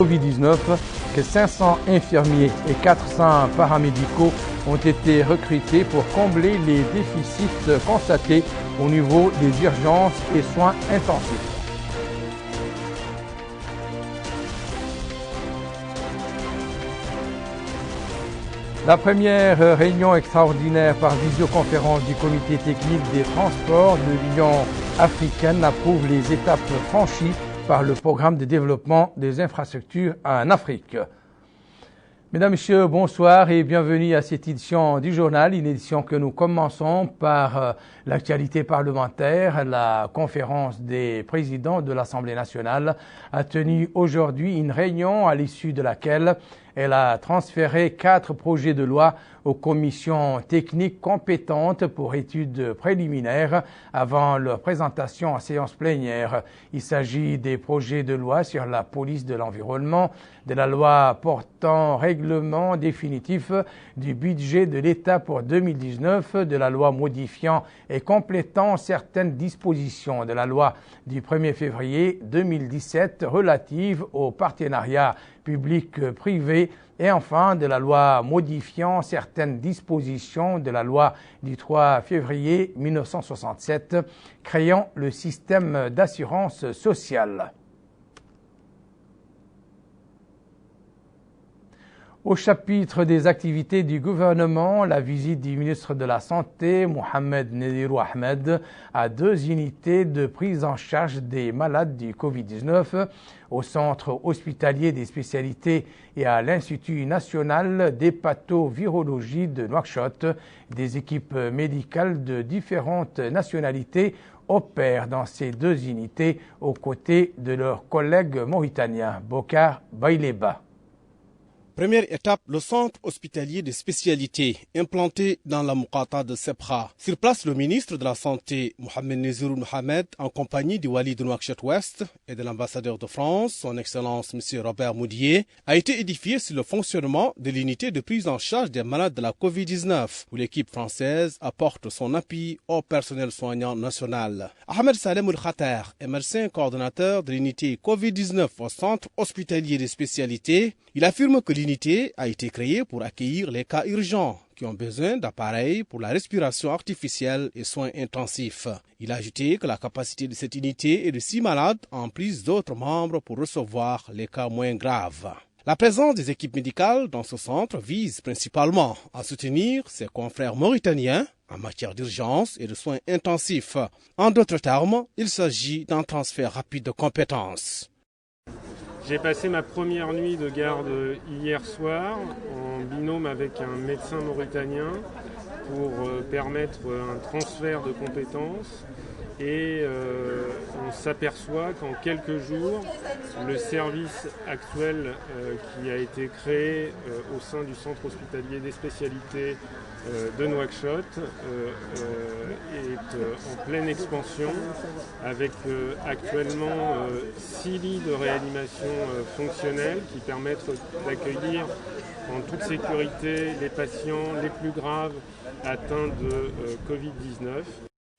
Covid-19, que 500 infirmiers et 400 paramédicaux ont été recrutés pour combler les déficits constatés au niveau des urgences et soins intensifs. La première réunion extraordinaire par visioconférence du comité technique des transports de l'Union africaine approuve les étapes franchies par le programme de développement des infrastructures en Afrique. Mesdames, Messieurs, bonsoir et bienvenue à cette édition du journal, une édition que nous commençons par l'actualité parlementaire. La conférence des présidents de l'Assemblée nationale a tenu aujourd'hui une réunion à l'issue de laquelle elle a transféré 4 projets de loi aux commissions techniques compétentes pour études préliminaires avant leur présentation en séance plénière. Il s'agit des projets de loi sur la police de l'environnement, de la loi portant règlement définitif du budget de l'État pour 2019, de la loi modifiant et complétant certaines dispositions de la loi du 1er février 2017 relative au partenariat public-privé et enfin de la loi modifiant certaines dispositions de la loi du 3 février 1967 créant le système d'assurance sociale. Au chapitre des activités du gouvernement, la visite du ministre de la Santé, Mohamed Nazirou Ahmed, à 2 unités de prise en charge des malades du Covid-19, au centre hospitalier des spécialités et à l'Institut national d'hépatovirologie de Nouakchott. Des équipes médicales de différentes nationalités opèrent dans ces 2 unités aux côtés de leurs collègues mauritaniens. Bokar Baileba. Première étape, le centre hospitalier de spécialité implanté dans la Moukata de Sebra. Sur place, le ministre de la Santé, Mohamed Nazirou Ahmed, en compagnie du Wali de Nouakchott-Ouest et de l'ambassadeur de France, son Excellence M. Robert Moudier, a été édifié sur le fonctionnement de l'unité de prise en charge des malades de la Covid-19, où l'équipe française apporte son appui au personnel soignant national. Ahmed Salem Khater est médecin coordonnateur de l'unité Covid-19 au centre hospitalier de spécialité. Il affirme que l'unité a été créée pour accueillir les cas urgents qui ont besoin d'appareils pour la respiration artificielle et soins intensifs. Il a ajouté que la capacité de cette unité est de 6 malades en plus d'autres membres pour recevoir les cas moins graves. La présence des équipes médicales dans ce centre vise principalement à soutenir ses confrères mauritaniens en matière d'urgence et de soins intensifs. En d'autres termes, il s'agit d'un transfert rapide de compétences. J'ai passé ma première nuit de garde hier soir en binôme avec un médecin mauritanien pour permettre un transfert de compétences et on s'aperçoit qu'en quelques jours, le service actuel qui a été créé au sein du centre hospitalier des spécialités de Nouakchott est en pleine expansion avec actuellement 6 lits de réanimation fonctionnels qui permettent d'accueillir en toute sécurité les patients les plus graves atteints de Covid-19.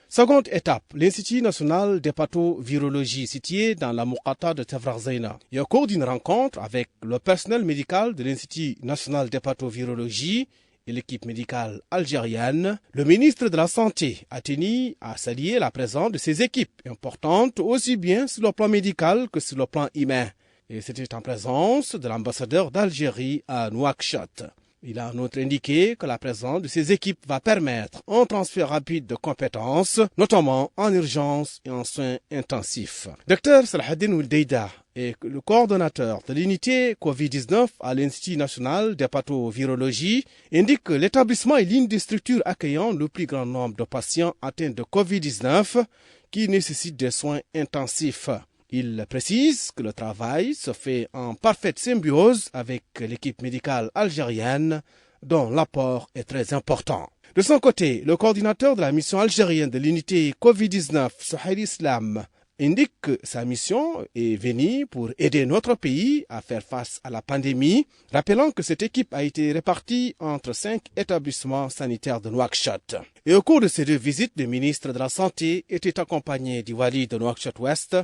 Seconde étape, l'Institut national d'hépatovirologie situé dans la Moukata de Tefrazaina. Et au cours d'une rencontre avec le personnel médical de l'Institut national d'hépatovirologie et l'équipe médicale algérienne, le ministre de la Santé a tenu à saluer la présence de ces équipes importantes aussi bien sur le plan médical que sur le plan humain. Et c'était en présence de l'ambassadeur d'Algérie à Nouakchott. Il a en outre indiqué que la présence de ces équipes va permettre un transfert rapide de compétences, notamment en urgence et en soins intensifs. Dr Salahaddin Ouldeida est le coordonnateur de l'unité Covid-19 à l'Institut national d'hépatovirologie, indique que l'établissement est l'une des structures accueillant le plus grand nombre de patients atteints de Covid-19 qui nécessitent des soins intensifs. Il précise que le travail se fait en parfaite symbiose avec l'équipe médicale algérienne dont l'apport est très important. De son côté, le coordinateur de la mission algérienne de l'unité Covid-19, Souhail Islam, indique que sa mission est venue pour aider notre pays à faire face à la pandémie, rappelant que cette équipe a été répartie entre 5 établissements sanitaires de Nouakchott. Et au cours de ces 2 visites, le ministre de la Santé était accompagné du Wali de Nouakchott-Ouest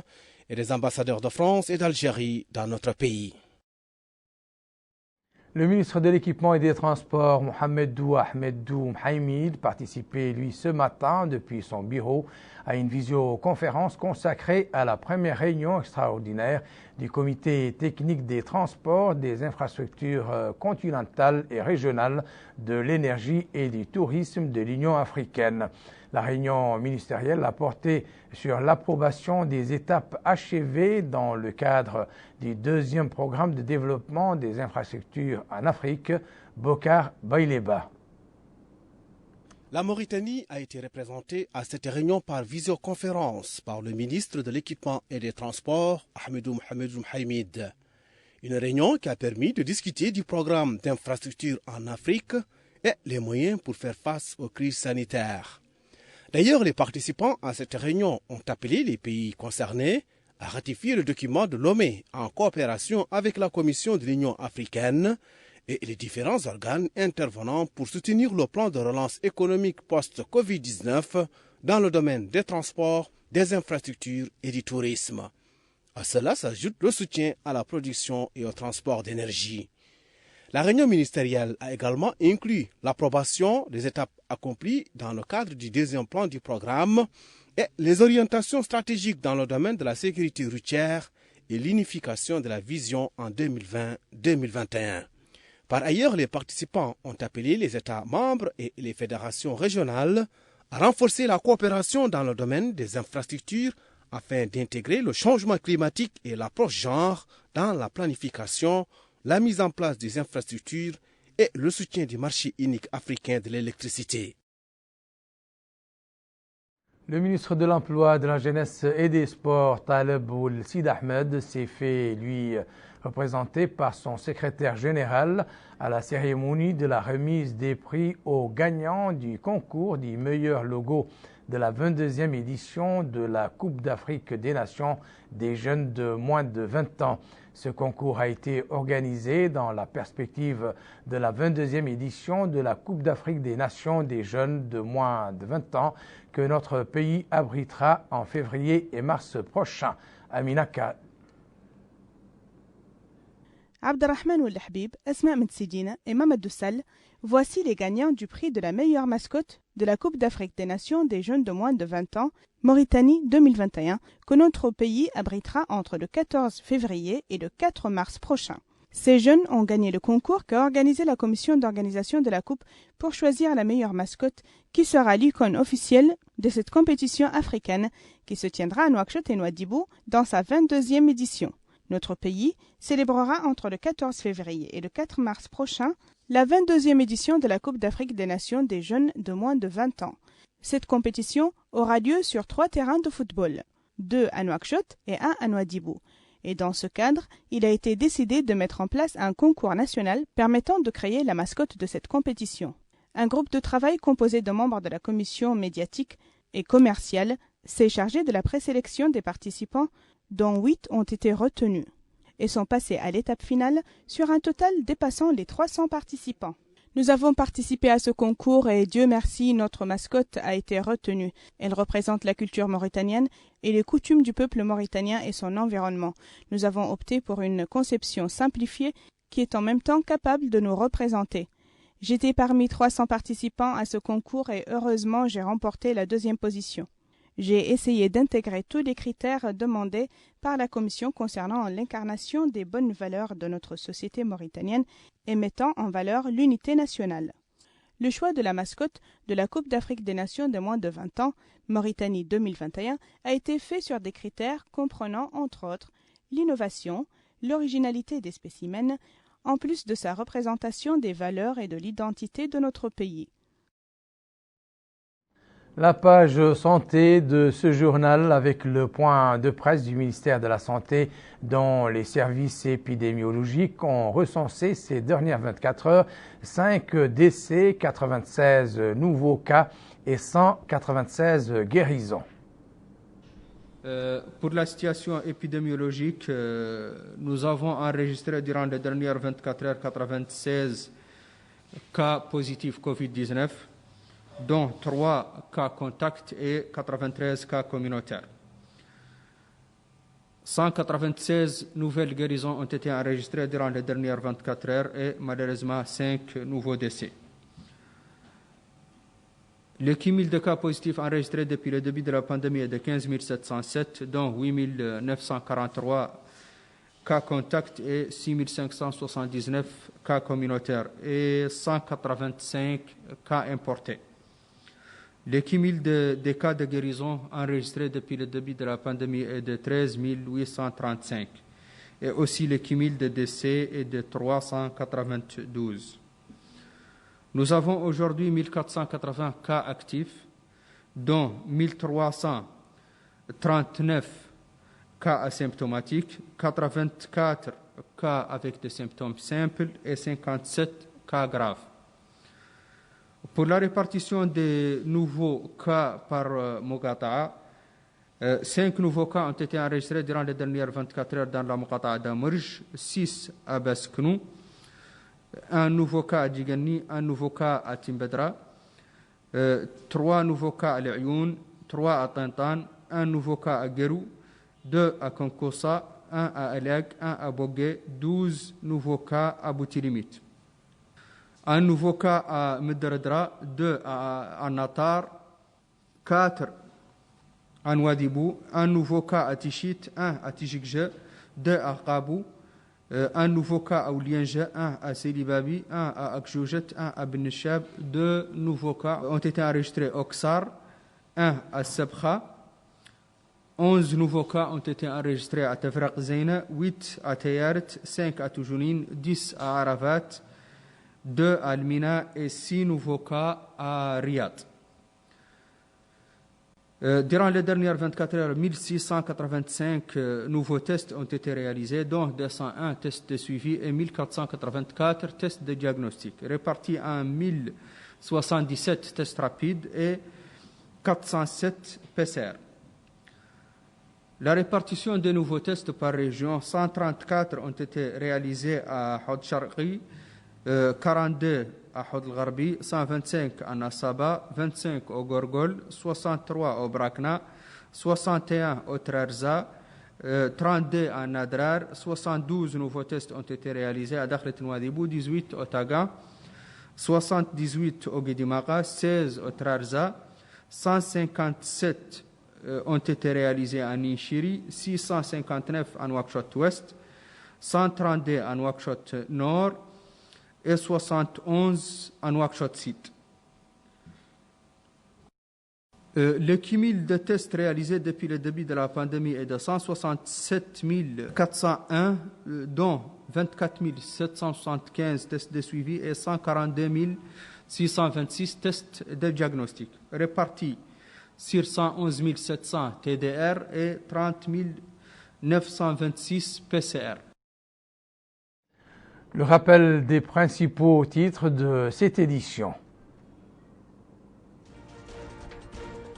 et des ambassadeurs de France et d'Algérie dans notre pays. Le ministre de l'Équipement et des Transports, Mohamedou Ahmedou Mhaimid, participait, lui, ce matin, depuis son bureau, à une visioconférence consacrée à la première réunion extraordinaire du Comité technique des transports, des infrastructures continentales et régionales, de l'énergie et du tourisme de l'Union africaine. La réunion ministérielle a porté sur l'approbation des étapes achevées dans le cadre du deuxième programme de développement des infrastructures en Afrique, Bokar Baileba. La Mauritanie a été représentée à cette réunion par visioconférence par le ministre de l'Équipement et des Transports, Ahmedou Mhaimid. Une réunion qui a permis de discuter du programme d'infrastructures en Afrique et les moyens pour faire face aux crises sanitaires. D'ailleurs, les participants à cette réunion ont appelé les pays concernés à ratifier le document de Lomé en coopération avec la Commission de l'Union africaine et les différents organes intervenants pour soutenir le plan de relance économique post-Covid-19 dans le domaine des transports, des infrastructures et du tourisme. À cela s'ajoute le soutien à la production et au transport d'énergie. La réunion ministérielle a également inclus l'approbation des étapes accomplies dans le cadre du deuxième plan du programme et les orientations stratégiques dans le domaine de la sécurité routière et l'unification de la vision en 2020-2021. Par ailleurs, les participants ont appelé les États membres et les fédérations régionales à renforcer la coopération dans le domaine des infrastructures afin d'intégrer le changement climatique et l'approche genre dans la planification, la mise en place des infrastructures et le soutien du marché unique africain de l'électricité. Le ministre de l'Emploi, de la Jeunesse et des Sports, Taleb Ould Sid Ahmed, s'est fait, lui, représenter par son secrétaire général à la cérémonie de la remise des prix aux gagnants du concours du meilleur logo de la 22e édition de la Coupe d'Afrique des Nations des jeunes de moins de 20 ans. Ce concours a été organisé dans la perspective de la 22e édition de la Coupe d'Afrique des Nations des jeunes de moins de 20 ans que notre pays abritera en février et mars prochains. Amina Ka. Abdelrahman Ould Habib, Asma Mtsidina et Mamadou Sall, voici les gagnants du prix de la meilleure mascotte de la Coupe d'Afrique des Nations des jeunes de moins de 20 ans, Mauritanie 2021, que notre pays abritera entre le 14 février et le 4 mars prochain. Ces jeunes ont gagné le concours qu'a organisé la commission d'organisation de la Coupe pour choisir la meilleure mascotte qui sera l'icône officielle de cette compétition africaine qui se tiendra à Nouakchott et Nouadhibou dans sa 22e édition. Notre pays célébrera entre le 14 février et le 4 mars prochain la 22e édition de la Coupe d'Afrique des Nations des jeunes de moins de 20 ans. Cette compétition aura lieu sur 3 terrains de football, 2 à Nouakchott et 1 à Nouadhibou. Et dans ce cadre, il a été décidé de mettre en place un concours national permettant de créer la mascotte de cette compétition. Un groupe de travail composé de membres de la commission médiatique et commerciale s'est chargé de la présélection des participants, dont 8 ont été retenus, et sont passés à l'étape finale sur un total dépassant les 300 participants. Nous avons participé à ce concours et Dieu merci, notre mascotte a été retenue. Elle représente la culture mauritanienne et les coutumes du peuple mauritanien et son environnement. Nous avons opté pour une conception simplifiée qui est en même temps capable de nous représenter. J'étais parmi 300 participants à ce concours et heureusement j'ai remporté la 2e position. J'ai essayé d'intégrer tous les critères demandés par la Commission concernant l'incarnation des bonnes valeurs de notre société mauritanienne et mettant en valeur l'unité nationale. Le choix de la mascotte de la Coupe d'Afrique des Nations de moins de 20 ans, Mauritanie 2021, a été fait sur des critères comprenant, entre autres, l'innovation, l'originalité des spécimens, en plus de sa représentation des valeurs et de l'identité de notre pays. La page santé de ce journal avec le point de presse du ministère de la Santé dont les services épidémiologiques ont recensé ces dernières 24 heures 5 décès, 96 nouveaux cas et 196 guérisons. Pour la situation épidémiologique, nous avons enregistré durant les dernières 24 heures 96 cas positifs Covid-19. Dont 3 cas contacts et 93 cas communautaires. 196 nouvelles guérisons ont été enregistrées durant les dernières 24 heures et malheureusement 5 nouveaux décès. Le cumul de cas positifs enregistrés depuis le début de la pandémie est de 15 707, dont 8 943 cas contacts et 6 579 cas communautaires et 185 cas importés. Le cumul des cas de guérison enregistrés depuis le début de la pandémie est de 13 835 et aussi le cumul de décès est de 392. Nous avons aujourd'hui 1480 cas actifs, dont 1339 cas asymptomatiques, 84 cas avec des symptômes simples et 57 cas graves. Pour la répartition des nouveaux cas par Muqata'a, 5 nouveaux cas ont été enregistrés durant les dernières 24 heures dans la Muqata'a d'Amurj, 6 à Basknou, un nouveau cas à Djigani, un nouveau cas à Timbedra, 3 nouveaux cas à L'Ayoun, 3 à Tantan, un nouveau cas à Gerou, 2 à Konkosa, 1 à Alag, 1 à Bogué, 12 nouveaux cas à Boutilimit. Un nouveau cas à Medredra, 2 à Natar, 4 à Nouadhibou, un nouveau cas à Tichit, 1 à Tijikje, 2 à Qabou, un nouveau cas à Oulienja, 1 à Selibabi, 1 à Akjoujet, 1 à Benishab, 2 nouveaux cas ont été enregistrés au Ksar, 1 à Sabkha, 11 nouveaux cas ont été enregistrés à Tafraq Zeyna, 8 à Tayaret, 5 à Toujounine, 10 à Arafat, 2 à Almina et 6 nouveaux cas à Riyad. Durant les dernières 24 heures, 1685 nouveaux tests ont été réalisés, dont 201 tests de suivi et 1484 tests de diagnostic, répartis en 1077 tests rapides et 407 PCR. La répartition des nouveaux tests par région, 134 ont été réalisés à Hod Sharqi, 42 à Hod al-Gharbi, 125 à Nasaba, 25 au Gorgol, 63 au Brakna, 61 au Trarza, 32 à Nadrar, 72 nouveaux tests ont été réalisés à Dakhlet Nouadhibou, 18 au Taga, 78 au Guédimaqa, 16 au Trarza, 157 ont été réalisés à Ninchiri, 659 à Nouakchott Ouest, 132 à Nouakchott Nord et 71 à Nouakchott Sud. Le cumul de tests réalisés depuis le début de la pandémie est de 167 401, dont 24 775 tests de suivi et 142 626 tests de diagnostic, répartis sur 111 700 TDR et 30 926 PCR. Le rappel des principaux titres de cette édition.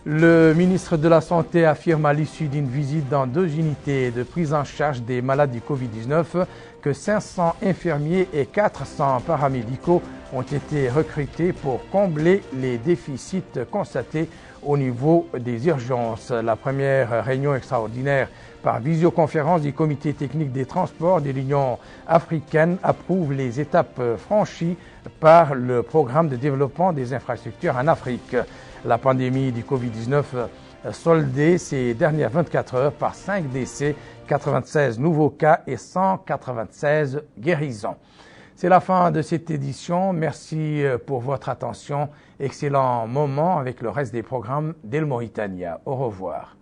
Le ministre de la Santé affirme à l'issue d'une visite dans 2 unités de prise en charge des malades du Covid-19 que 500 infirmiers et 400 paramédicaux ont été recrutés pour combler les déficits constatés au niveau des urgences. La première réunion extraordinaire par visioconférence du Comité technique des transports de l'Union africaine approuve les étapes franchies par le programme de développement des infrastructures en Afrique. La pandémie du Covid-19 soldée ces dernières 24 heures par 5 décès, 96 nouveaux cas et 196 guérisons. C'est la fin de cette édition. Merci pour votre attention. Excellent moment avec le reste des programmes d'El Mauritania. Au revoir.